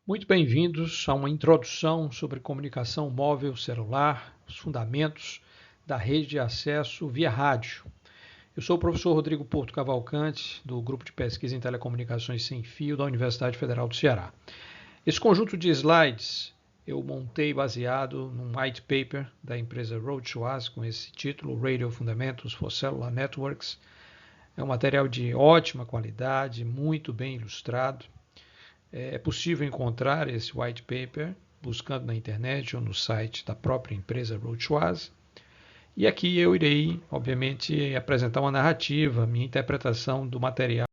Muito bem-vindos a uma introdução sobre comunicação móvel celular, os fundamentos da rede de acesso via rádio. Eu sou o professor Rodrigo Porto Cavalcante, do Grupo de Pesquisa em Telecomunicações Sem Fio da Universidade Federal do Ceará. Esse conjunto de slides eu montei baseado num white paper da empresa Road to Us com esse título, Radio Fundamentals for Cellular Networks. É um material de ótima qualidade, muito bem ilustrado. É possível encontrar esse white paper buscando na internet ou no site da própria empresa Road to Us. E aqui eu irei, obviamente, apresentar uma narrativa, minha interpretação do material.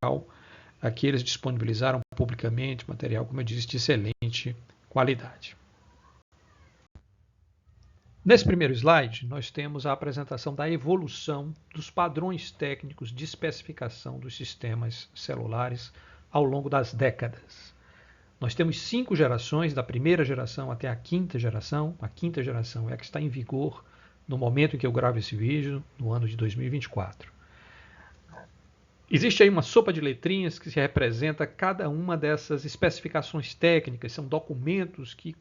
Aqui eles disponibilizaram publicamente material, como eu disse, de excelente qualidade. Nesse primeiro slide, nós temos a apresentação da evolução dos padrões técnicos de especificação dos sistemas celulares ao longo das décadas. Nós temos 5 gerações, da primeira geração até a quinta geração. A quinta geração é a que está em vigor no momento em que eu gravo esse vídeo, no ano de 2024. Existe aí uma sopa de letrinhas que se representa cada uma dessas especificações técnicas. São documentos que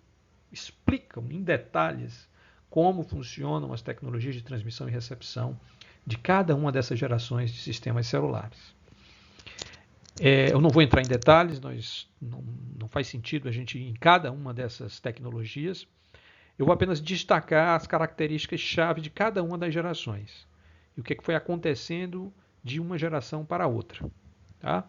explicam em detalhes como funcionam as tecnologias de transmissão e recepção de cada uma dessas gerações de sistemas celulares. Eu não vou entrar em detalhes, não faz sentido a gente ir em cada uma dessas tecnologias. Eu vou apenas destacar as características-chave de cada uma das gerações e o que foi acontecendo de uma geração para a outra. Tá?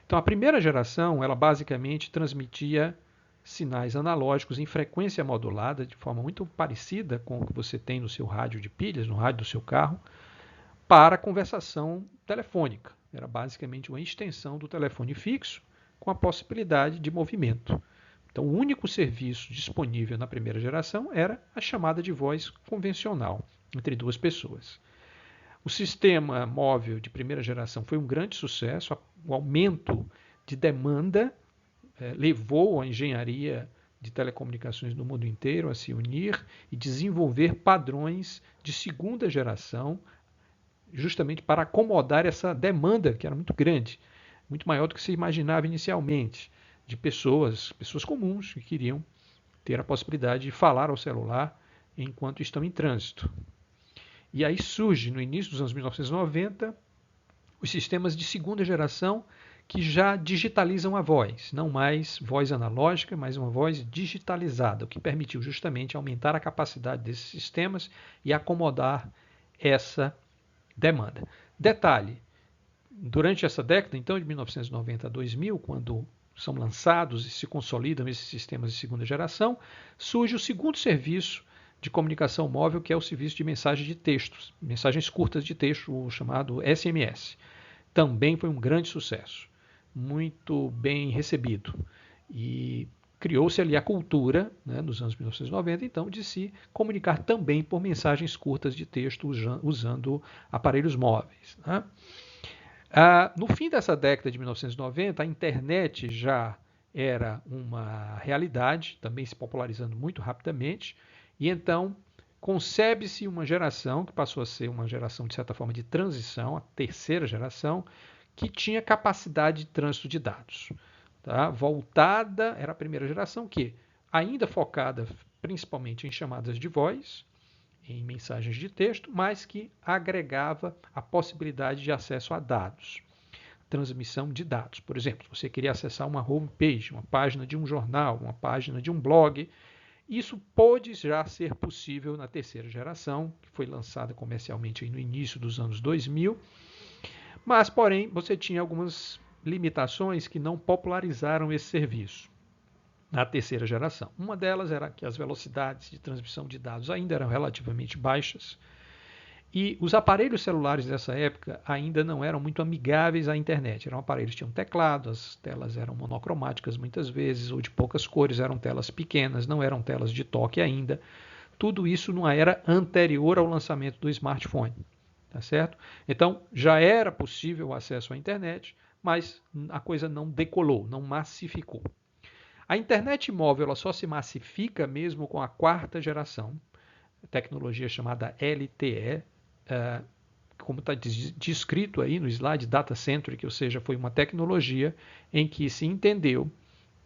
Então, a primeira geração, ela basicamente transmitia sinais analógicos em frequência modulada, de forma muito parecida com o que você tem no seu rádio de pilhas, no rádio do seu carro, para conversação telefônica. Era basicamente uma extensão do telefone fixo com a possibilidade de movimento. Então, o único serviço disponível na primeira geração era a chamada de voz convencional entre duas pessoas. O sistema móvel de primeira geração foi um grande sucesso. O aumento de demanda levou a engenharia de telecomunicações no mundo inteiro a se unir e desenvolver padrões de segunda geração, justamente para acomodar essa demanda que era muito grande, muito maior do que se imaginava inicialmente, de pessoas comuns que queriam ter a possibilidade de falar ao celular enquanto estão em trânsito. E aí surge, no início dos anos 1990, os sistemas de segunda geração que já digitalizam a voz, não mais voz analógica, mas uma voz digitalizada, o que permitiu justamente aumentar a capacidade desses sistemas e acomodar essa demanda. Detalhe, durante essa década, então, de 1990 a 2000, quando são lançados e se consolidam esses sistemas de segunda geração, surge o segundo serviço de comunicação móvel, que é o serviço de mensagem de textos, mensagens curtas de texto, o chamado SMS. Também foi um grande sucesso, muito bem recebido. E criou-se ali a cultura, nos anos 1990, então, de se comunicar também por mensagens curtas de texto usando aparelhos móveis. Né? No fim dessa década de 1990, a internet já era uma realidade, também se popularizando muito rapidamente, e então concebe-se uma geração que passou a ser uma geração, de certa forma, de transição, a terceira geração, que tinha capacidade de trânsito de dados. Tá? Voltada, era a primeira geração que, ainda focada principalmente em chamadas de voz, em mensagens de texto, mas que agregava a possibilidade de acesso a dados, transmissão de dados. Por exemplo, se você queria acessar uma homepage, uma página de um jornal, uma página de um blog, isso pôde já ser possível na terceira geração, que foi lançada comercialmente no início dos anos 2000, mas, porém, você tinha algumas limitações que não popularizaram esse serviço na terceira geração. Uma delas era que as velocidades de transmissão de dados ainda eram relativamente baixas e os aparelhos celulares dessa época ainda não eram muito amigáveis à internet. Eram aparelhos que tinham teclado, as telas eram monocromáticas muitas vezes ou de poucas cores, eram telas pequenas, não eram telas de toque ainda. Tudo isso numa era anterior ao lançamento do smartphone. Tá certo? Então, já era possível o acesso à internet, mas a coisa não decolou, não massificou. A internet móvel ela só se massifica mesmo com a quarta geração, tecnologia chamada LTE, como está descrito aí no slide, data-centric, ou seja, foi uma tecnologia em que se entendeu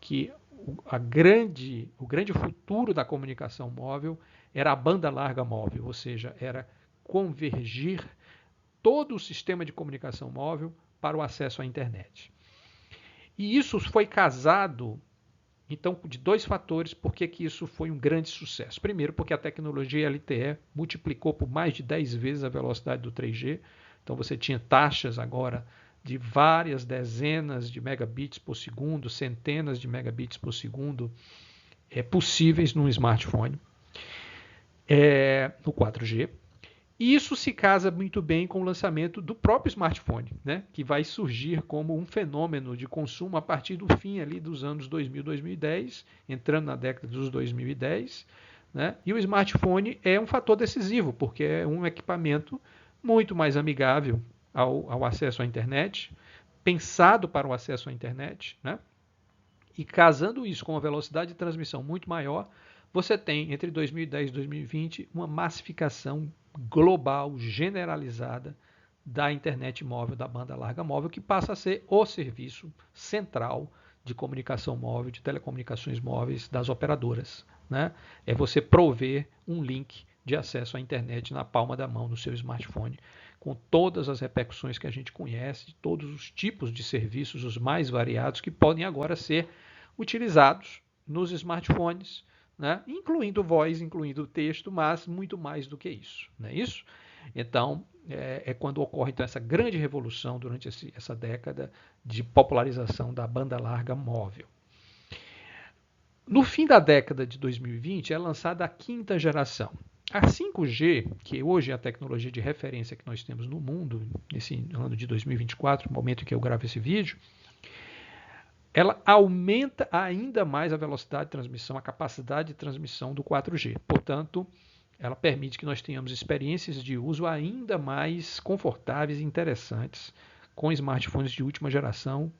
que o grande futuro da comunicação móvel era a banda larga móvel, ou seja, era convergir todo o sistema de comunicação móvel para o acesso à internet. E isso foi casado, então, de dois fatores por que isso foi um grande sucesso. Primeiro, porque a tecnologia LTE multiplicou por mais de 10 vezes a velocidade do 3G. Então, você tinha taxas agora de várias dezenas de megabits por segundo, centenas de megabits por segundo possíveis num smartphone, no 4G. E isso se casa muito bem com o lançamento do próprio smartphone, né? Que vai surgir como um fenômeno de consumo a partir do fim ali dos anos 2000, 2010, entrando na década dos 2010. Né? E o smartphone é um fator decisivo, porque é um equipamento muito mais amigável ao acesso à internet, pensado para o acesso à internet, né? E casando isso com uma velocidade de transmissão muito maior, você tem, entre 2010 e 2020, uma massificação global, generalizada, da internet móvel, da banda larga móvel, que passa a ser o serviço central de comunicação móvel, de telecomunicações móveis das operadoras. Né? É você prover um link de acesso à internet na palma da mão no seu smartphone, com todas as repercussões que a gente conhece, de todos os tipos de serviços, os mais variados, que podem agora ser utilizados nos smartphones, né? Incluindo voz, incluindo texto, mas muito mais do que isso. Não é isso? Então, quando ocorre então, essa grande revolução durante essa década de popularização da banda larga móvel. No fim da década de 2020, é lançada a quinta geração. A 5G, que hoje é a tecnologia de referência que nós temos no mundo, nesse ano de 2024, no momento em que eu gravo esse vídeo, ela aumenta ainda mais a velocidade de transmissão, a capacidade de transmissão do 4G. Portanto, ela permite que nós tenhamos experiências de uso ainda mais confortáveis e interessantes com smartphones de última geração,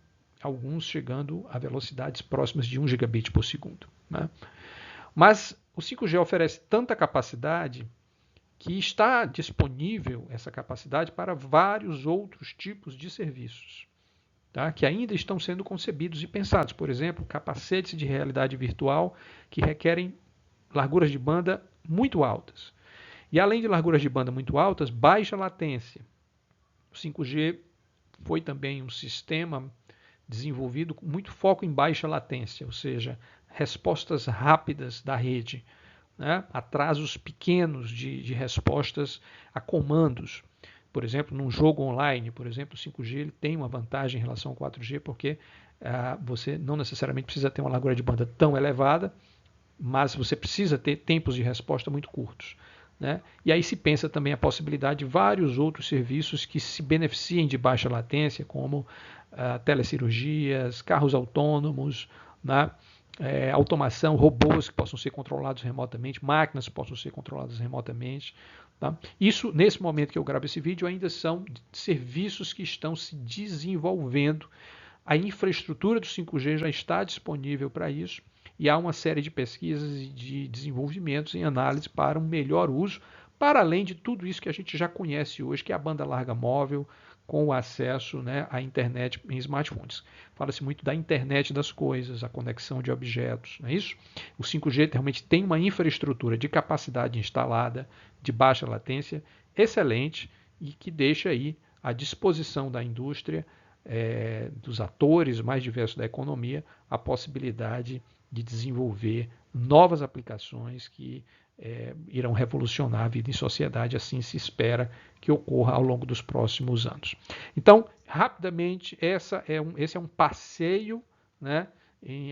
alguns chegando a velocidades próximas de 1 gigabit por segundo. Né? Mas o 5G oferece tanta capacidade que está disponível essa capacidade para vários outros tipos de serviços. Tá? Que ainda estão sendo concebidos e pensados. Por exemplo, capacetes de realidade virtual que requerem larguras de banda muito altas. E além de larguras de banda muito altas, baixa latência. O 5G foi também um sistema desenvolvido com muito foco em baixa latência, ou seja, respostas rápidas da rede, né? Atrasos pequenos de respostas a comandos. Por exemplo, num jogo online, por exemplo, o 5G ele tem uma vantagem em relação ao 4G, porque você não necessariamente precisa ter uma largura de banda tão elevada, mas você precisa ter tempos de resposta muito curtos. Né? E aí se pensa também a possibilidade de vários outros serviços que se beneficiem de baixa latência, como telecirurgias, carros autônomos, né? Automação, robôs que possam ser controlados remotamente, máquinas que possam ser controladas remotamente. Tá? Isso, nesse momento que eu gravo esse vídeo, ainda são serviços que estão se desenvolvendo. A infraestrutura do 5G já está disponível para isso e há uma série de pesquisas e de desenvolvimentos em análise para um melhor uso, para além de tudo isso que a gente já conhece hoje, que é a banda larga móvel, com o acesso, né, à internet em smartphones. Fala-se muito da internet das coisas, a conexão de objetos, não é isso? O 5G realmente tem uma infraestrutura de capacidade instalada, de baixa latência, excelente e que deixa aí à disposição da indústria, dos atores mais diversos da economia, a possibilidade de desenvolver novas aplicações que irão revolucionar a vida em sociedade, assim se espera que ocorra ao longo dos próximos anos. Então, rapidamente, esse é um passeio, né,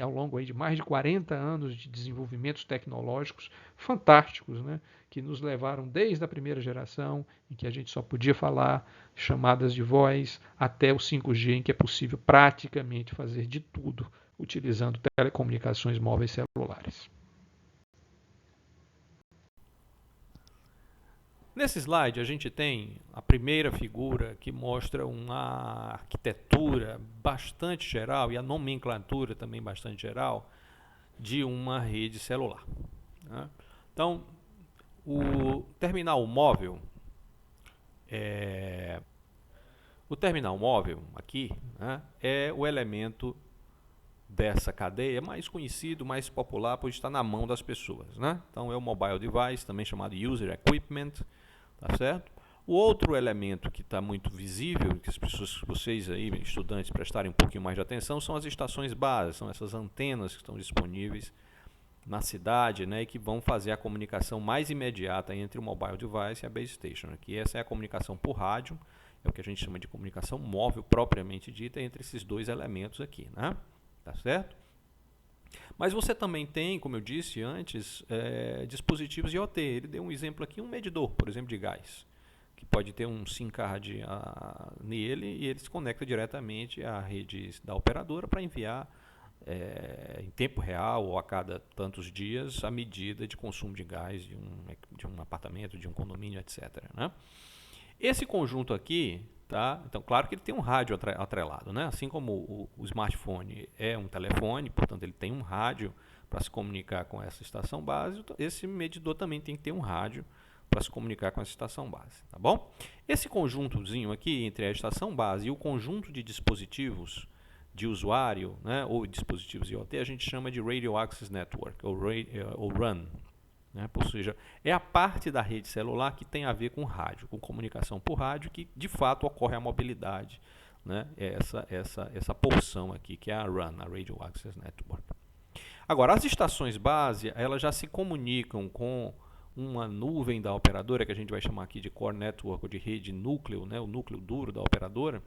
ao longo aí de mais de 40 anos de desenvolvimentos tecnológicos fantásticos, né, que nos levaram desde a primeira geração, em que a gente só podia falar chamadas de voz, até o 5G, em que é possível praticamente fazer de tudo utilizando telecomunicações móveis celulares. Nesse slide a gente tem a primeira figura que mostra uma arquitetura bastante geral e a nomenclatura também bastante geral de uma rede celular. Né? Então, o terminal móvel aqui, né, é o elemento dessa cadeia mais conhecido, mais popular, pois está na mão das pessoas, né? Então é o mobile device, também chamado user equipment, tá certo? O outro elemento que está muito visível, que as pessoas, vocês aí, estudantes, prestarem um pouquinho mais de atenção, são as estações básicas, são essas antenas que estão disponíveis na cidade, né, e que vão fazer a comunicação mais imediata entre o mobile device e a base station. Aqui essa é a comunicação por rádio, é o que a gente chama de comunicação móvel propriamente dita entre esses dois elementos aqui, né? Tá certo? Mas você também tem, como eu disse antes, dispositivos IoT. Ele deu um exemplo aqui, um medidor, por exemplo, de gás, que pode ter um SIM card nele e ele se conecta diretamente à rede da operadora para enviar em tempo real ou a cada tantos dias a medida de consumo de gás de um apartamento, de um condomínio, etc., né? Esse conjunto aqui, tá? Então, claro que ele tem um rádio atrelado, né? Assim como o smartphone é um telefone, portanto ele tem um rádio para se comunicar com essa estação base, esse medidor também tem que ter um rádio para se comunicar com essa estação base, tá bom? Esse conjuntozinho aqui entre a estação base e o conjunto de dispositivos de usuário, né, ou dispositivos IoT, a gente chama de Radio Access Network, ou RAN. Né? Ou seja, é a parte da rede celular que tem a ver com rádio, com comunicação por rádio, que de fato ocorre a mobilidade. Né? É essa porção aqui, que é a RAN, a Radio Access Network. Agora, as estações base, elas já se comunicam com uma nuvem da operadora, que a gente vai chamar aqui de Core Network, ou de rede núcleo, né? O núcleo duro da operadora.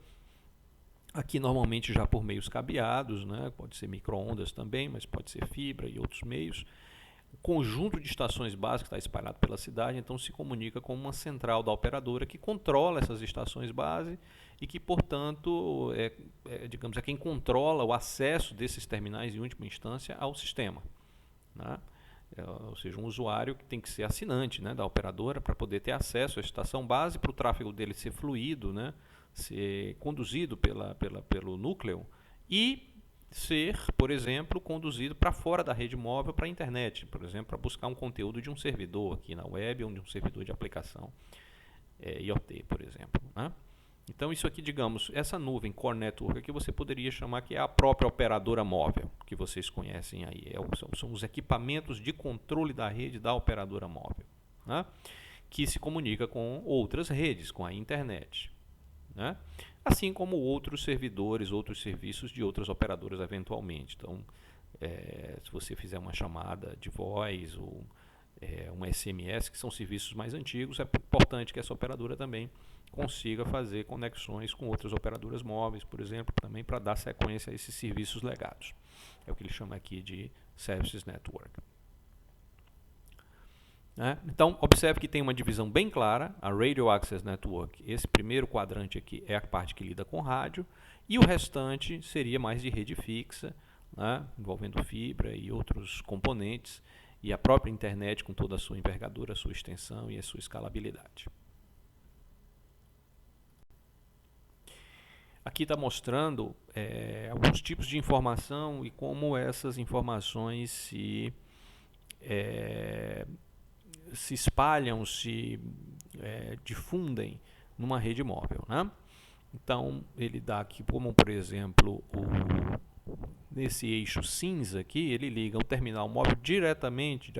Aqui normalmente já por meios cabeados, né? Pode ser micro-ondas também, mas pode ser fibra e outros meios. O conjunto de estações básicas está espalhado pela cidade, então se comunica com uma central da operadora que controla essas estações base e que, portanto, digamos, é quem controla o acesso desses terminais em última instância ao sistema. Né? Ou seja, um usuário que tem que ser assinante, né, da operadora para poder ter acesso à estação base, para o tráfego dele ser fluido, né, ser conduzido pelo núcleo e ser, por exemplo, conduzido para fora da rede móvel para a internet, por exemplo, para buscar um conteúdo de um servidor aqui na web ou de um servidor de aplicação IoT, por exemplo. Né? Então, isso aqui, digamos, essa nuvem Core Network aqui você poderia chamar que é a própria operadora móvel, que vocês conhecem aí. São os equipamentos de controle da rede da operadora móvel, né? Que se comunica com outras redes, com a internet. Né? Assim como outros servidores, outros serviços de outras operadoras eventualmente. Então, se você fizer uma chamada de voz ou uma SMS, que são serviços mais antigos, é importante que essa operadora também consiga fazer conexões com outras operadoras móveis, por exemplo, também para dar sequência a esses serviços legados. É o que ele chama aqui de Services Network. Né? Então, observe que tem uma divisão bem clara, a Radio Access Network, esse primeiro quadrante aqui é a parte que lida com rádio, e o restante seria mais de rede fixa, né? Envolvendo fibra e outros componentes, e a própria internet com toda a sua envergadura, a sua extensão e a sua escalabilidade. Aqui está mostrando alguns tipos de informação e como essas informações se espalham, se difundem numa rede móvel. Né? Então, ele dá aqui como, por exemplo, nesse eixo cinza aqui, ele liga o terminal móvel diretamente,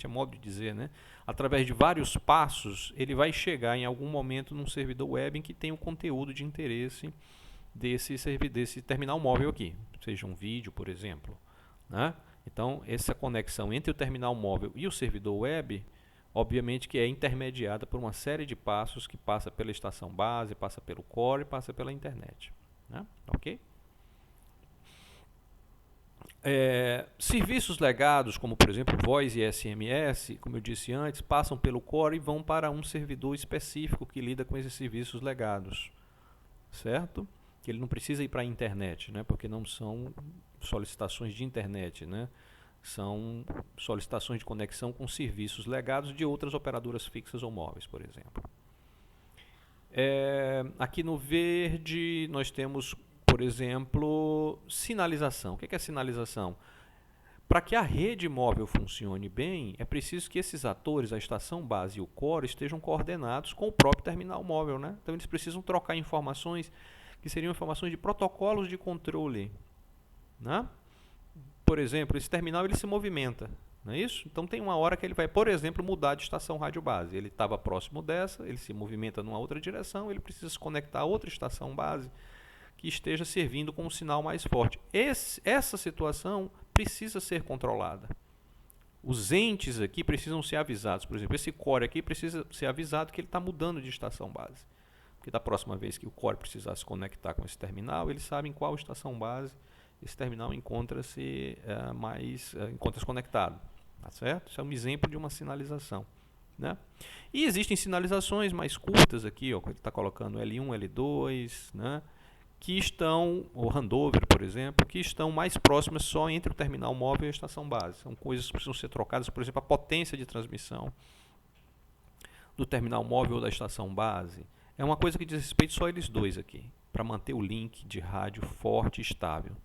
é modo de dizer, né? Através de vários passos, ele vai chegar em algum momento num servidor web em que tem o conteúdo de interesse desse terminal móvel aqui, seja um vídeo, por exemplo. Né? Então, essa conexão entre o terminal móvel e o servidor web, obviamente que é intermediada por uma série de passos que passa pela estação base, passa pelo core e passa pela internet. Né? Ok? Serviços legados, como por exemplo voz e SMS, como eu disse antes, passam pelo core e vão para um servidor específico que lida com esses serviços legados. Certo? Que ele não precisa ir para a internet, né? Porque não são solicitações de internet, né? São solicitações de conexão com serviços legados de outras operadoras fixas ou móveis, por exemplo. Aqui no verde nós temos, por exemplo, sinalização. O que é sinalização? Para que a rede móvel funcione bem, é preciso que esses atores, a estação base e o core, estejam coordenados com o próprio terminal móvel. Né? Então eles precisam trocar informações que seriam informações de protocolos de controle. Né? por exemplo, esse terminal ele se movimenta, não é isso? Então tem uma hora que ele vai, por exemplo, mudar de estação rádio base. Ele estava próximo dessa, ele se movimenta numa outra direção, ele precisa se conectar a outra estação base que esteja servindo com um sinal mais forte. Essa situação precisa ser controlada. Os entes aqui precisam ser avisados. Por exemplo, esse core aqui precisa ser avisado que ele está mudando de estação base. Porque da próxima vez que o core precisar se conectar com esse terminal, eles sabem qual estação base esse terminal encontra-se encontra-se conectado. Tá certo? Isso é um exemplo de uma sinalização. Né? E existem sinalizações mais curtas aqui, ó, ele está colocando L1, L2, né? Que estão, o handover, por exemplo, que estão mais próximas só entre o terminal móvel e a estação base. São coisas que precisam ser trocadas, por exemplo, a potência de transmissão do terminal móvel ou da estação base. É uma coisa que diz respeito só a eles dois aqui, para manter o link de rádio forte e estável.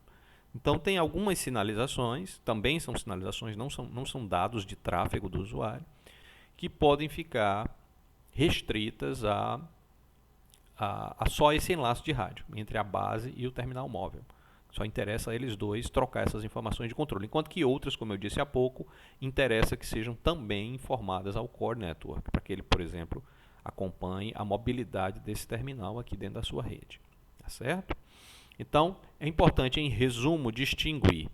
Então tem algumas sinalizações, também são sinalizações, não são dados de tráfego do usuário, que podem ficar restritas a só esse enlace de rádio, entre a base e o terminal móvel. Só interessa a eles dois trocar essas informações de controle, enquanto que outras, como eu disse há pouco, interessa que sejam também informadas ao Core Network, para que ele, por exemplo, acompanhe a mobilidade desse terminal aqui dentro da sua rede. Tá certo? Então, é importante, em resumo, distinguir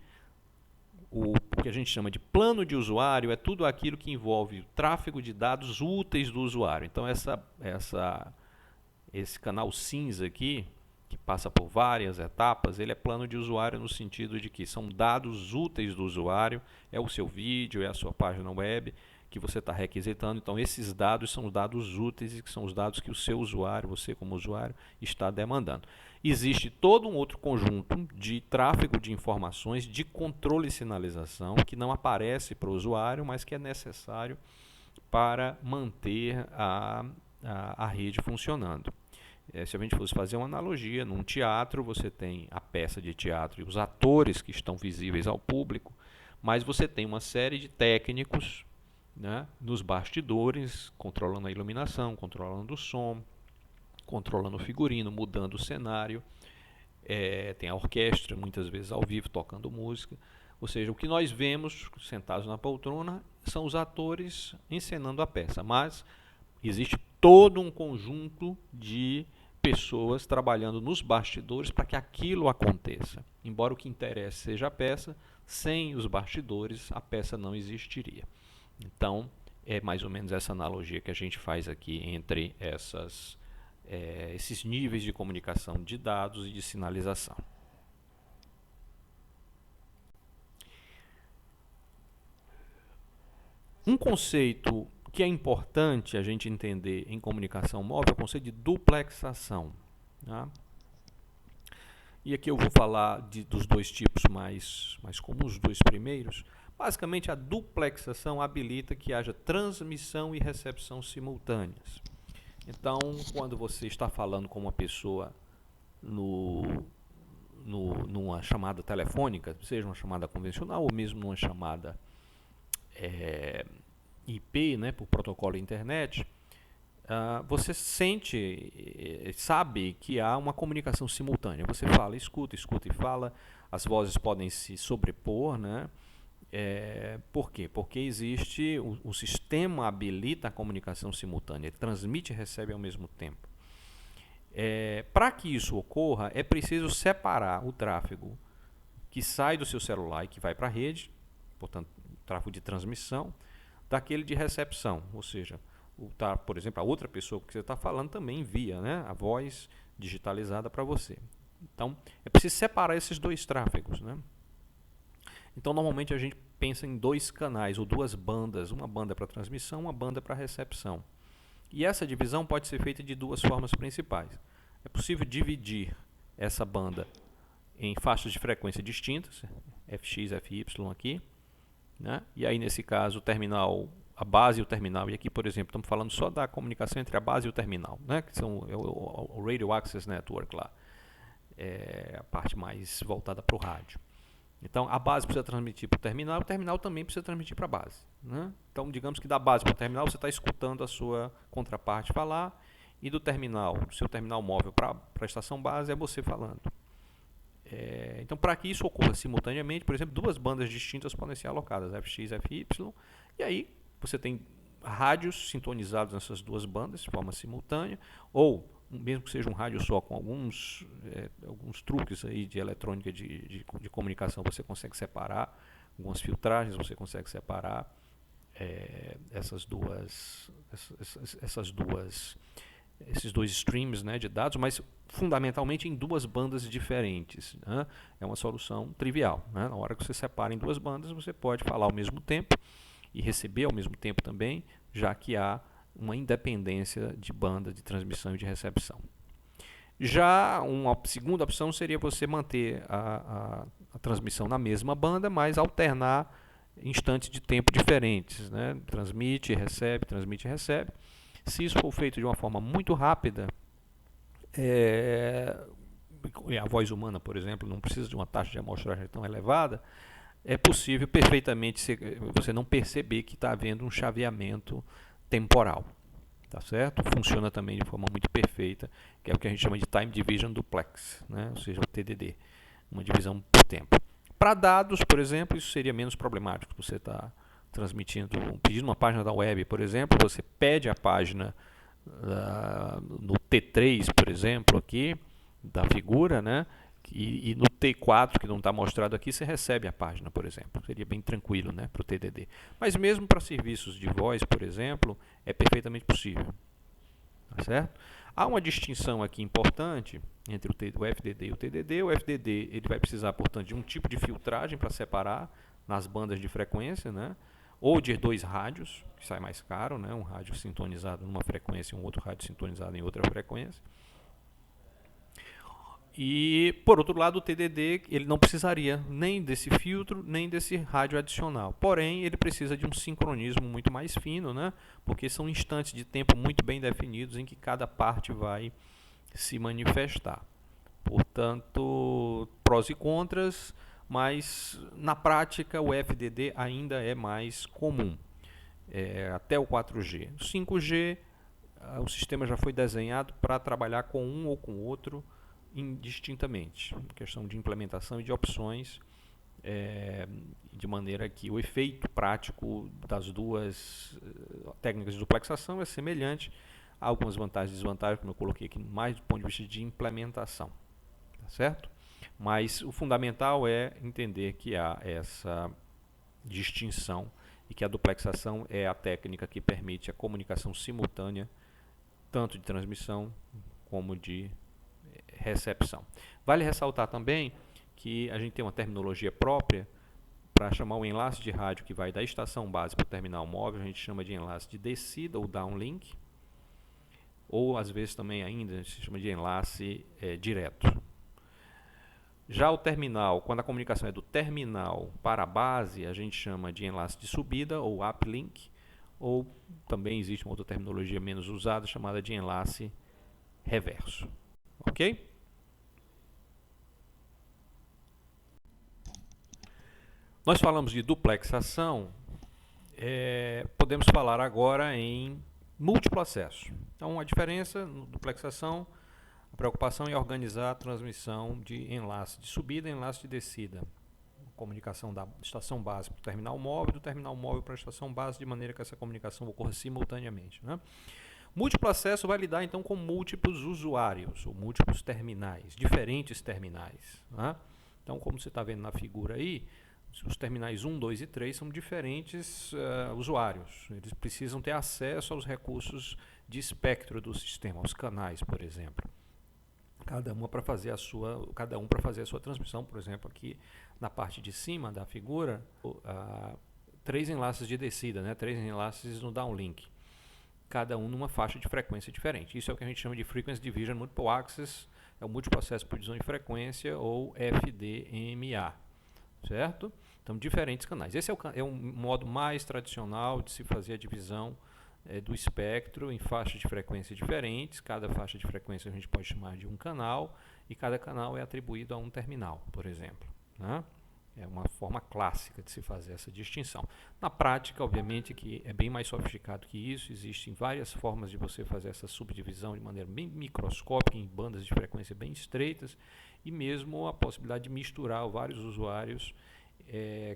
o que a gente chama de plano de usuário, é tudo aquilo que envolve o tráfego de dados úteis do usuário. Então, esse canal cinza aqui, que passa por várias etapas, ele é plano de usuário no sentido de que são dados úteis do usuário, é o seu vídeo, é a sua página web que você está requisitando. Então, esses dados são os dados úteis e que são os dados que o seu usuário, você como usuário, está demandando. Existe todo um outro conjunto de tráfego de informações, de controle e sinalização, que não aparece para o usuário, mas que é necessário para manter a rede funcionando. Se a gente fosse fazer uma analogia, num teatro você tem a peça de teatro e os atores que estão visíveis ao público, mas você tem uma série de técnicos, né, nos bastidores, controlando a iluminação, controlando o som, controlando o figurino, mudando o cenário. Tem a orquestra, muitas vezes ao vivo, tocando música. Ou seja, o que nós vemos sentados na poltrona são os atores encenando a peça, mas existe todo um conjunto de pessoas trabalhando nos bastidores para que aquilo aconteça. Embora o que interesse seja a peça, sem os bastidores a peça não existiria. Então, é mais ou menos essa analogia que a gente faz aqui entre esses níveis de comunicação de dados e de sinalização. Um conceito que é importante a gente entender em comunicação móvel é o conceito de duplexação. Tá? E aqui eu vou falar dos dois tipos mais comuns, os dois primeiros. Basicamente, a duplexação habilita que haja transmissão e recepção simultâneas. Então, quando você está falando com uma pessoa numa chamada telefônica, seja uma chamada convencional ou mesmo numa chamada IP, né, por protocolo internet, você sabe que há uma comunicação simultânea. Você fala, escuta e fala, as vozes podem se sobrepor, né? Por quê? Porque existe, o sistema habilita a comunicação simultânea, ele transmite e recebe ao mesmo tempo. Para que isso ocorra, é preciso separar o tráfego que sai do seu celular e que vai para a rede, portanto, o tráfego de transmissão, daquele de recepção, ou seja, por exemplo, a outra pessoa que você está falando também envia, né, a voz digitalizada para você. Então, é preciso separar esses dois tráfegos, né? Então, normalmente a gente pensa em dois canais ou duas bandas, uma banda para transmissão, uma banda para recepção. E essa divisão pode ser feita de duas formas principais. É possível dividir essa banda em faixas de frequência distintas, FX, FY aqui, né? E aí, nesse caso, o terminal, a base e o terminal, e aqui, por exemplo, estamos falando só da comunicação entre a base e o terminal, né? Que são o Radio Access Network lá, a parte mais voltada para o rádio. Então, a base precisa transmitir para o terminal também precisa transmitir para a base, né? Então, digamos que da base para o terminal, você está escutando a sua contraparte falar, e do seu terminal móvel para a estação base, é você falando. Então, para que isso ocorra simultaneamente, por exemplo, duas bandas distintas podem ser alocadas, FX e FY, e aí você tem rádios sintonizados nessas duas bandas de forma simultânea, ou mesmo que seja um rádio só, com alguns truques aí de eletrônica de comunicação, você consegue separar, algumas filtragens você consegue separar esses dois streams, né, de dados, mas fundamentalmente em duas bandas diferentes, né? É uma solução trivial, né? Na hora que você separa em duas bandas, você pode falar ao mesmo tempo e receber ao mesmo tempo também, já que há uma independência de banda de transmissão e de recepção. Já uma segunda opção seria você manter a transmissão na mesma banda, mas alternar instantes de tempo diferentes, né? Transmite, recebe. Se isso for feito de uma forma muito rápida, a voz humana, por exemplo, não precisa de uma taxa de amostragem tão elevada, é possível perfeitamente você não perceber que está havendo um chaveamento temporal. Tá certo? Funciona também de forma muito perfeita, que é o que a gente chama de Time Division Duplex, né? Ou seja, o TDD, uma divisão por tempo. Para dados, por exemplo, isso seria menos problemático. Você está pedindo uma página da web, por exemplo, você pede a página no T3, por exemplo, aqui, da figura, né? E no T4, que não está mostrado aqui, você recebe a página, por exemplo. Seria bem tranquilo, né, para o TDD. Mas mesmo para serviços de voz, por exemplo, é perfeitamente possível. Tá certo? Há uma distinção aqui importante entre o FDD e o TDD. O FDD ele vai precisar, portanto, de um tipo de filtragem para separar nas bandas de frequência, né? Ou de dois rádios, que sai mais caro, né? Um rádio sintonizado numa frequência e um outro rádio sintonizado em outra frequência. E, por outro lado, o TDD ele não precisaria nem desse filtro, nem desse rádio adicional. Porém, ele precisa de um sincronismo muito mais fino, né? Porque são instantes de tempo muito bem definidos em que cada parte vai se manifestar. Portanto, prós e contras, mas na prática o FDD ainda é mais comum, até o 4G. O 5G, o sistema já foi desenhado para trabalhar com um ou com o outro indistintamente, questão de implementação e de opções, de maneira que o efeito prático das duas técnicas de duplexação é semelhante. Há algumas vantagens e desvantagens, como eu coloquei aqui, mais do ponto de vista de implementação, tá certo? Mas o fundamental é entender que há essa distinção e que a duplexação é a técnica que permite a comunicação simultânea, tanto de transmissão como de recepção. Vale ressaltar também que a gente tem uma terminologia própria para chamar o enlace de rádio que vai da estação base para o terminal móvel, a gente chama de enlace de descida ou downlink, ou às vezes também ainda se chama de enlace direto. Já o terminal, quando a comunicação é do terminal para a base, a gente chama de enlace de subida ou uplink, ou também existe uma outra terminologia menos usada chamada de enlace reverso. Ok? Nós falamos de duplexação, podemos falar agora em múltiplo acesso. Então, a diferença na duplexação, a preocupação é organizar a transmissão de enlace de subida e enlace de descida. Comunicação da estação base para o terminal móvel, do terminal móvel para a estação base, de maneira que essa comunicação ocorra simultaneamente, né? Múltiplo acesso vai lidar então com múltiplos usuários, ou múltiplos terminais, diferentes terminais, né? Então, como você está vendo na figura aí, os terminais 1, 2 e 3 são diferentes usuários. Eles precisam ter acesso aos recursos de espectro do sistema, aos canais, por exemplo. Cada um para fazer a sua transmissão. Por exemplo, aqui na parte de cima da figura, 3 enlaces de descida, né? 3 enlaces no downlink, cada um numa faixa de frequência diferente. Isso é o que a gente chama de Frequency Division Multiple Access, é o múltiplo acesso por divisão de frequência, ou FDMA, certo? Então, diferentes canais. Esse é um modo mais tradicional de se fazer a divisão do espectro em faixas de frequência diferentes. Cada faixa de frequência a gente pode chamar de um canal, e cada canal é atribuído a um terminal, por exemplo, né? É uma forma clássica de se fazer essa distinção. Na prática, obviamente, que é bem mais sofisticado que isso. Existem várias formas de você fazer essa subdivisão de maneira bem microscópica, em bandas de frequência bem estreitas, e mesmo a possibilidade de misturar vários usuários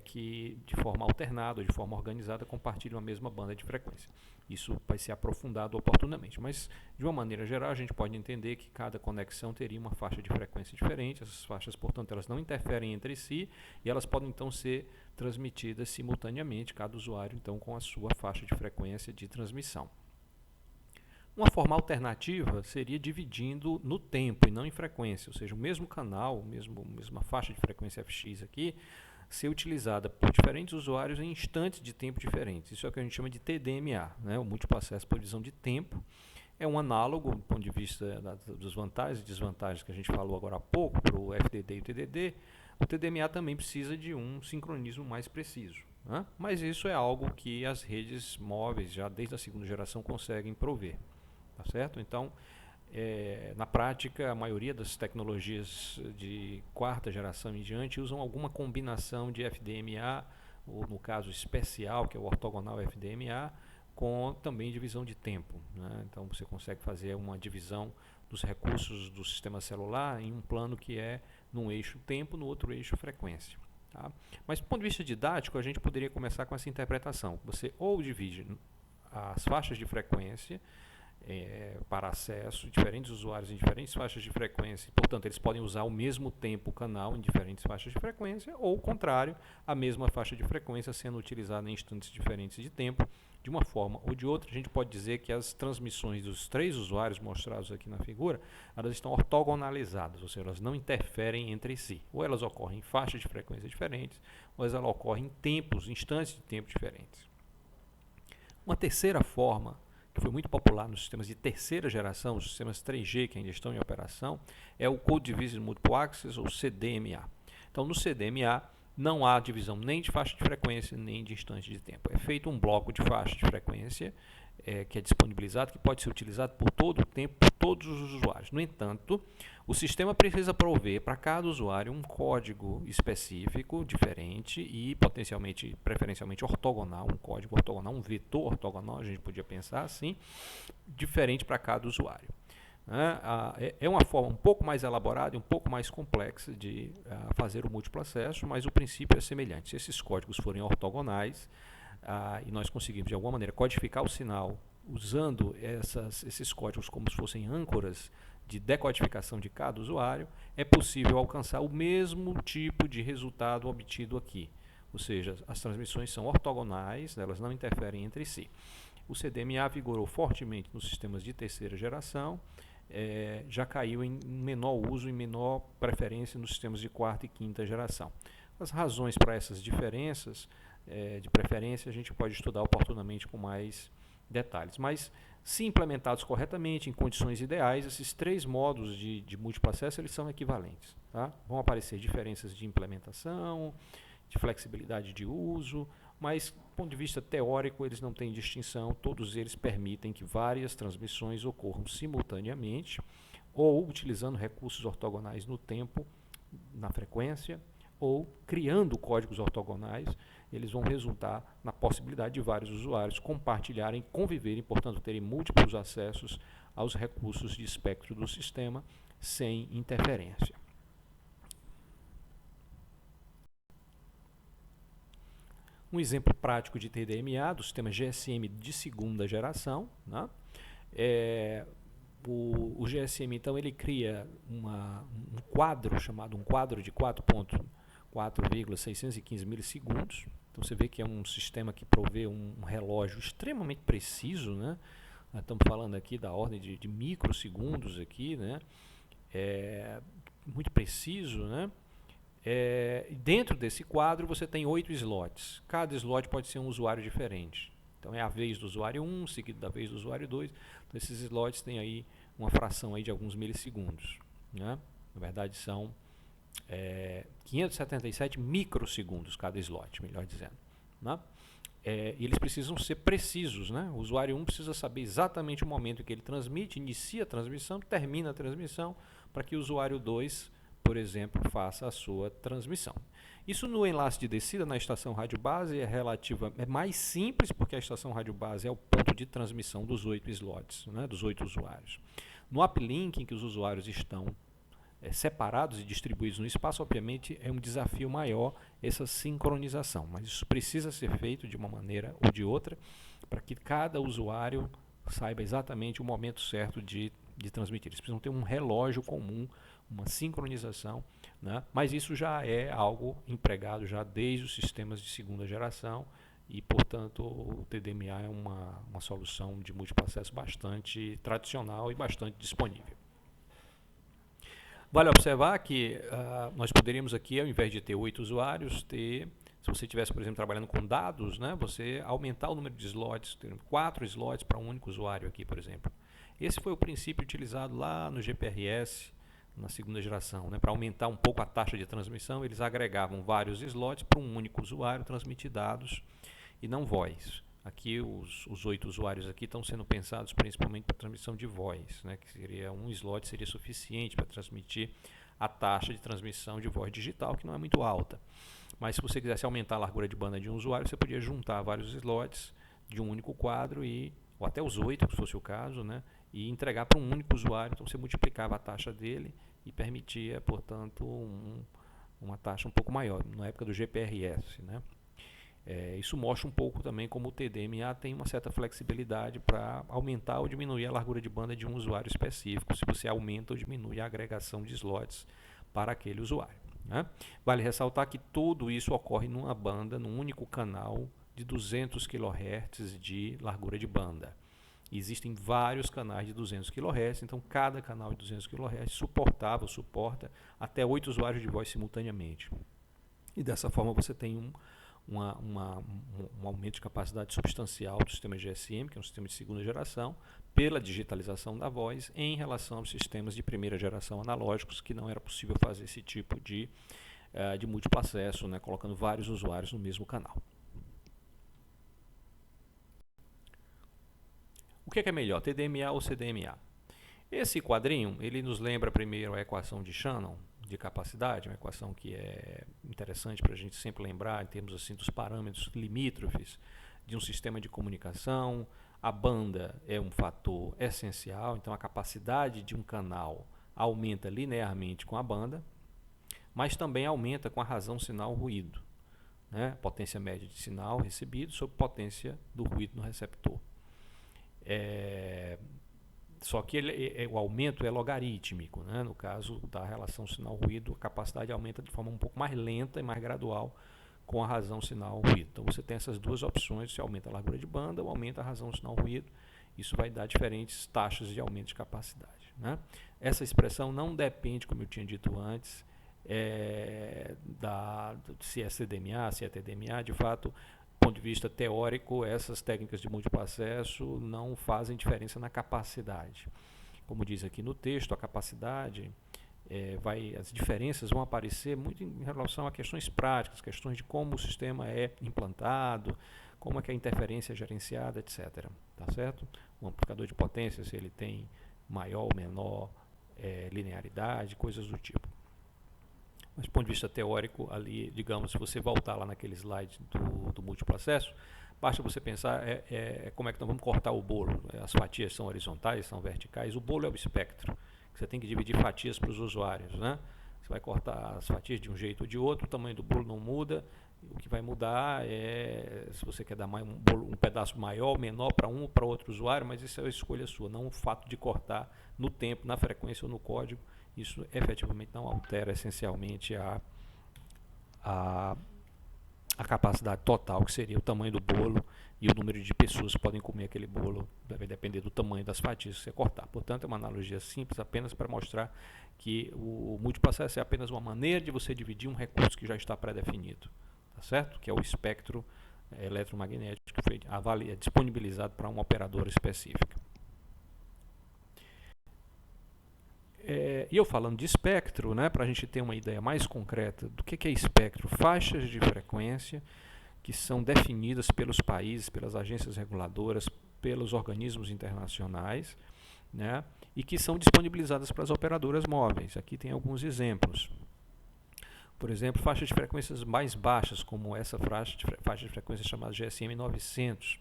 que de forma alternada ou de forma organizada compartilham a mesma banda de frequência. Isso vai ser aprofundado oportunamente, mas de uma maneira geral a gente pode entender que cada conexão teria uma faixa de frequência diferente. Essas faixas, portanto, elas não interferem entre si e elas podem então ser transmitidas simultaneamente, cada usuário então com a sua faixa de frequência de transmissão. Uma forma alternativa seria dividindo no tempo e não em frequência, ou seja, o mesmo canal, mesma faixa de frequência fx aqui, ser utilizada por diferentes usuários em instantes de tempo diferentes. Isso é o que a gente chama de TDMA, né? O Múltiplo Acesso por Divisão de Tempo. É um análogo, do ponto de vista das vantagens e desvantagens que a gente falou agora há pouco, para o FDD e o TDD. O TDMA também precisa de um sincronismo mais preciso, né? Mas isso é algo que as redes móveis, já desde a segunda geração, conseguem prover. Tá certo? Então, na prática, a maioria das tecnologias de quarta geração em diante usam alguma combinação de FDMA, ou no caso especial, que é o ortogonal FDMA, com também divisão de tempo, né? Então você consegue fazer uma divisão dos recursos do sistema celular em um plano que é num eixo tempo, no outro eixo frequência. Tá? Mas do ponto de vista didático, a gente poderia começar com essa interpretação. Você ou divide as faixas de frequência para acesso, diferentes usuários em diferentes faixas de frequência, portanto eles podem usar ao mesmo tempo o canal em diferentes faixas de frequência, ou o contrário, a mesma faixa de frequência sendo utilizada em instantes diferentes de tempo. De uma forma ou de outra, a gente pode dizer que as transmissões dos três usuários mostrados aqui na figura, elas estão ortogonalizadas, ou seja, elas não interferem entre si, ou elas ocorrem em faixas de frequência diferentes, ou elas ocorrem em tempos, instantes de tempo diferentes. Uma terceira forma que foi muito popular nos sistemas de terceira geração, os sistemas 3G que ainda estão em operação, é o Code Division Multiple Access, ou CDMA. Então, no CDMA, não há divisão nem de faixa de frequência, nem de instante de tempo. É feito um bloco de faixa de frequência que é disponibilizado, que pode ser utilizado por todo o tempo, por todos os usuários. No entanto, o sistema precisa prover para cada usuário um código específico, diferente e potencialmente, preferencialmente ortogonal, um código ortogonal, um vetor ortogonal, a gente podia pensar assim, diferente para cada usuário. É uma forma um pouco mais elaborada e um pouco mais complexa de fazer o múltiplo acesso, mas o princípio é semelhante. Se esses códigos forem ortogonais e nós conseguimos de alguma maneira codificar o sinal usando esses códigos como se fossem âncoras de decodificação de cada usuário, é possível alcançar o mesmo tipo de resultado obtido aqui. Ou seja, as transmissões são ortogonais, elas não interferem entre si. O CDMA vigorou fortemente nos sistemas de terceira geração, já caiu em menor uso e menor preferência nos sistemas de quarta e quinta geração. As razões para essas diferenças de preferência a gente pode estudar oportunamente com mais detalhes, mas se implementados corretamente, em condições ideais, esses três modos de múltiplo acesso eles são equivalentes. Tá? Vão aparecer diferenças de implementação, de flexibilidade de uso, mas do ponto de vista teórico eles não têm distinção, todos eles permitem que várias transmissões ocorram simultaneamente ou utilizando recursos ortogonais no tempo, na frequência, ou criando códigos ortogonais, eles vão resultar na possibilidade de vários usuários compartilharem, conviverem, portanto terem múltiplos acessos aos recursos de espectro do sistema sem interferência. Um exemplo prático de TDMA do sistema GSM de segunda geração, né? O GSM então ele cria um quadro chamado um quadro de 4,615 milissegundos. Então você vê que é um sistema que provê um relógio extremamente preciso, né? Nós estamos falando aqui da ordem de microsegundos aqui, né? Muito preciso, né? Dentro desse quadro você tem 8 slots. Cada slot pode ser um usuário diferente. Então é a vez do usuário 1, seguido da vez do usuário 2. Então esses slots têm aí uma fração aí de alguns milissegundos, né? Na verdade são 577 microsegundos cada slot, melhor dizendo, né? E eles precisam ser precisos, né? O usuário 1 precisa saber exatamente o momento em que ele transmite, inicia a transmissão, termina a transmissão, para que o usuário 2, por exemplo, faça a sua transmissão. Isso no enlace de descida na estação rádio base é mais simples, porque a estação rádio base é o ponto de transmissão dos 8 slots, né, dos 8 usuários. No uplink, em que os usuários estão separados e distribuídos no espaço, obviamente é um desafio maior essa sincronização, mas isso precisa ser feito de uma maneira ou de outra para que cada usuário saiba exatamente o momento certo de transmitir. Eles precisam ter um relógio comum, uma sincronização, né? Mas isso já é algo empregado já desde os sistemas de segunda geração e, portanto, o TDMA é uma solução de múltiplo acesso bastante tradicional e bastante disponível. Vale observar que nós poderíamos aqui, ao invés de ter 8 usuários, se você estivesse, por exemplo, trabalhando com dados, né, você aumentar o número de slots, ter 4 slots para um único usuário aqui, por exemplo. Esse foi o princípio utilizado lá no GPRS, na segunda geração. Né, para aumentar um pouco a taxa de transmissão, eles agregavam vários slots para um único usuário transmitir dados e não voz. Aqui os 8 usuários aqui estão sendo pensados principalmente para transmissão de voz, né, que seria um slot seria suficiente para transmitir a taxa de transmissão de voz digital, que não é muito alta. Mas se você quisesse aumentar a largura de banda de um usuário, você podia juntar vários slots de um único quadro, ou até os 8, se fosse o caso, né, e entregar para um único usuário. Então você multiplicava a taxa dele e permitia, portanto, uma taxa um pouco maior, na época do GPRS, né. Isso mostra um pouco também como o TDMA tem uma certa flexibilidade para aumentar ou diminuir a largura de banda de um usuário específico, se você aumenta ou diminui a agregação de slots para aquele usuário. Né? Vale ressaltar que tudo isso ocorre numa banda, num único canal de 200 kHz de largura de banda. Existem vários canais de 200 kHz, então cada canal de 200 kHz suporta até 8 usuários de voz simultaneamente. E dessa forma você tem um aumento de capacidade substancial do sistema GSM, que é um sistema de segunda geração, pela digitalização da voz em relação aos sistemas de primeira geração analógicos, que não era possível fazer esse tipo de múltiplo acesso, né, colocando vários usuários no mesmo canal. O que é melhor, TDMA ou CDMA? Esse quadrinho, ele nos lembra primeiro a equação de Shannon, de capacidade, uma equação que é interessante para a gente sempre lembrar em termos assim dos parâmetros limítrofes de um sistema de comunicação. A banda é um fator essencial, então a capacidade de um canal aumenta linearmente com a banda, mas também aumenta com a razão sinal-ruído, né? Potência média de sinal recebido sobre potência do ruído no receptor. Só que o aumento é logarítmico, né? No caso da relação sinal-ruído, a capacidade aumenta de forma um pouco mais lenta e mais gradual com a razão sinal-ruído. Então você tem essas duas opções, você aumenta a largura de banda ou aumenta a razão sinal-ruído. Isso vai dar diferentes taxas de aumento de capacidade, né? Essa expressão não depende, como eu tinha dito antes, se é CDMA, se é TDMA. De fato, do ponto de vista teórico, essas técnicas de múltiplo acesso não fazem diferença na capacidade. Como diz aqui no texto, a capacidade, as diferenças vão aparecer muito em relação a questões práticas, questões de como o sistema é implantado, como é que a interferência é gerenciada, etc. Tá certo? Um amplificador de potência, se ele tem maior ou menor linearidade, coisas do tipo. Mas do ponto de vista teórico, ali, digamos, se você voltar lá naquele slide do múltiplo acesso, basta você pensar como é que nós vamos cortar o bolo. As fatias são horizontais, são verticais. O bolo é o espectro, que você tem que dividir fatias para os usuários, né? Você vai cortar as fatias de um jeito ou de outro, o tamanho do bolo não muda. O que vai mudar é se você quer dar um pedaço maior ou menor para um ou para outro usuário, mas isso é a escolha sua, não o fato de cortar no tempo, na frequência ou no código. Isso efetivamente não altera essencialmente a capacidade total, que seria o tamanho do bolo e o número de pessoas que podem comer aquele bolo, vai depender do tamanho das fatias que você cortar. Portanto, é uma analogia simples apenas para mostrar que o múltiplo acesso é apenas uma maneira de você dividir um recurso que já está pré-definido, tá certo? Que é o espectro eletromagnético que foi disponibilizado para uma operadora específica. E eu falando de espectro, né, para a gente ter uma ideia mais concreta do que é espectro, faixas de frequência que são definidas pelos países, pelas agências reguladoras, pelos organismos internacionais, né, e que são disponibilizadas para as operadoras móveis. Aqui tem alguns exemplos. Por exemplo, faixas de frequências mais baixas, como essa faixa de frequência chamada GSM 900,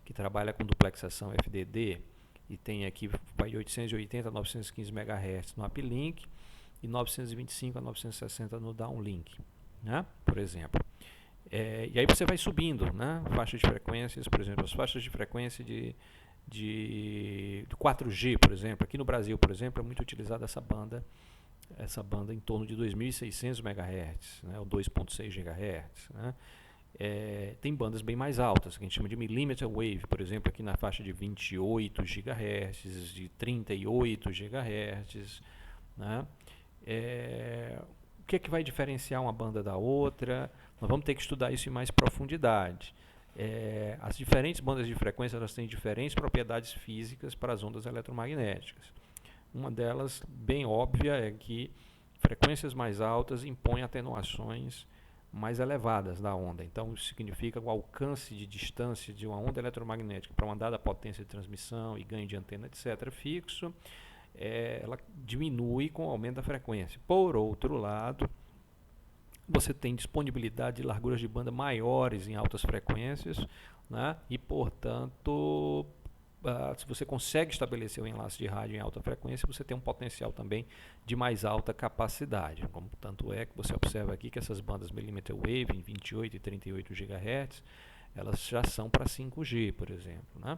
que trabalha com duplexação FDD, e tem aqui vai 880 a 915 MHz no uplink, e 925 a 960 no downlink, né? Por exemplo. E aí você vai subindo, né? Faixa de frequências, por exemplo, as faixas de frequência de 4G, por exemplo. Aqui no Brasil, por exemplo, é muito utilizada essa banda em torno de 2.600 MHz, né? Ou 2.6 GHz, né? Tem bandas bem mais altas, que a gente chama de millimeter wave, por exemplo, aqui na faixa de 28 GHz, de 38 GHz, né? O que é que vai diferenciar uma banda da outra? Nós vamos ter que estudar isso em mais profundidade. As diferentes bandas de frequência elas têm diferentes propriedades físicas para as ondas eletromagnéticas. Uma delas, bem óbvia, é que frequências mais altas impõem atenuações mais elevadas da onda. Então, isso significa que o alcance de distância de uma onda eletromagnética para uma dada potência de transmissão e ganho de antena, etc., fixo, ela diminui com o aumento da frequência. Por outro lado, você tem disponibilidade de larguras de banda maiores em altas frequências, né? E, portanto, se você consegue estabelecer o enlace de rádio em alta frequência, você tem um potencial também de mais alta capacidade. Como, tanto é que você observa aqui que essas bandas millimeter wave em 28 e 38 GHz, elas já são para 5G, por exemplo, né?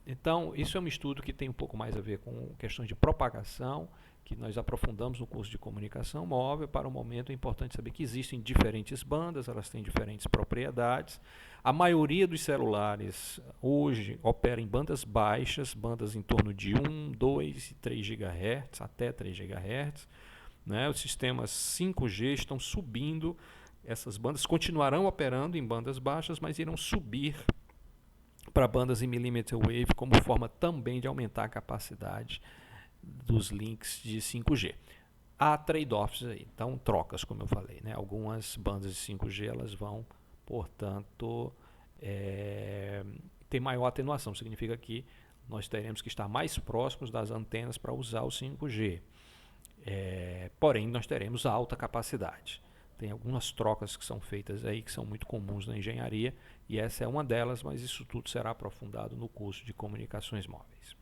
Então, isso é um estudo que tem um pouco mais a ver com questões de propagação, que nós aprofundamos no curso de comunicação móvel. Para o momento é importante saber que existem diferentes bandas, elas têm diferentes propriedades. A maioria dos celulares hoje opera em bandas baixas, bandas em torno de 1, 2 e 3 GHz, até 3 GHz. Né? Os sistemas 5G estão subindo, essas bandas continuarão operando em bandas baixas, mas irão subir para bandas em millimeter wave como forma também de aumentar a capacidade dos links de 5G. Há trade-offs aí, então trocas, como eu falei, né? Algumas bandas de 5G elas vão, portanto, ter maior atenuação. Significa que nós teremos que estar mais próximos das antenas para usar o 5G. Porém, nós teremos alta capacidade. Tem algumas trocas que são feitas aí que são muito comuns na engenharia e essa é uma delas, mas isso tudo será aprofundado no curso de comunicações móveis.